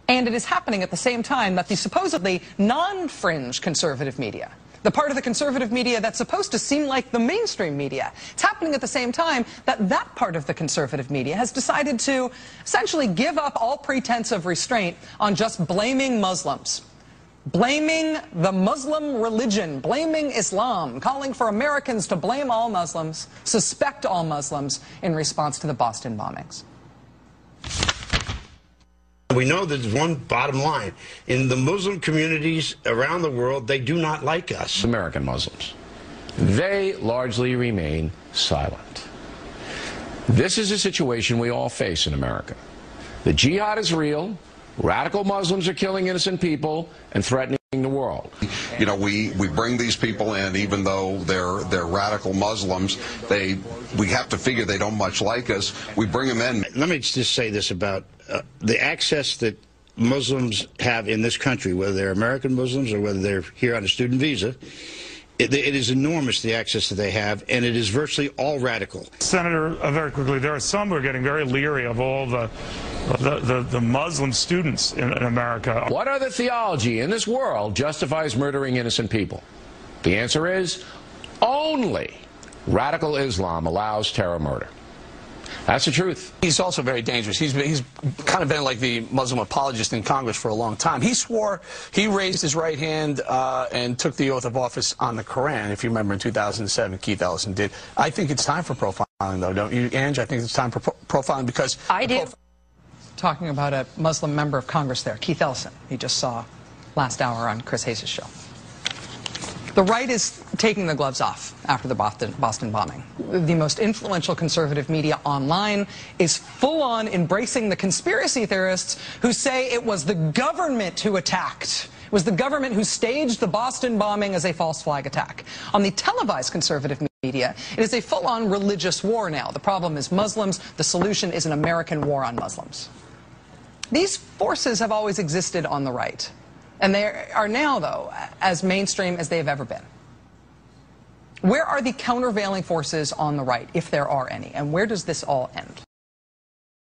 And it is happening at the same time that the supposedly non-fringe conservative media, the part of the conservative media that's supposed to seem like the mainstream media, it's happening at the same time that that part of the conservative media has decided to essentially give up all pretense of restraint on just blaming Muslims. Blaming the Muslim religion, blaming Islam, calling for Americans to blame all Muslims, suspect all Muslims in response to the Boston bombings. We know there's one bottom line. In the Muslim communities around the world, they do not like us. American Muslims. They largely remain silent. This is a situation we all face in America. The jihad is real. Radical Muslims are killing innocent people and threatening the world. You know, we bring these people in, even though they're radical Muslims. We have to figure they don't much like us. We bring them in. Let me just say this about the access that Muslims have in this country, whether they're American Muslims or whether they're here on a student visa. It is enormous, the access that they have, and it is virtually all radical. Senator, very quickly, there are some who are getting very leery of all the Muslim students in America. What other theology in this world justifies murdering innocent people? The answer is only radical Islam allows terror murder. That's the truth. He's also very dangerous. He's kind of been like the Muslim apologist in Congress for a long time. He swore, he raised his right hand and took the oath of office on the Quran. If you remember in 2007, Keith Ellison did. I think it's time for profiling, though, don't you, Ange? I think it's time for profiling because... I do. Talking about a Muslim member of Congress there, Keith Ellison, he just saw last hour on Chris Hayes' show. The right is taking the gloves off after the Boston bombing. The most influential conservative media online is full-on embracing the conspiracy theorists who say it was the government who attacked. It was the government who staged the Boston bombing as a false flag attack. On the televised conservative media, it is a full-on religious war now. The problem is Muslims. The solution is an American war on Muslims. These forces have always existed on the right. And they are now, though, as mainstream as they have ever been. Where are the countervailing forces on the right, if there are any? And where does this all end?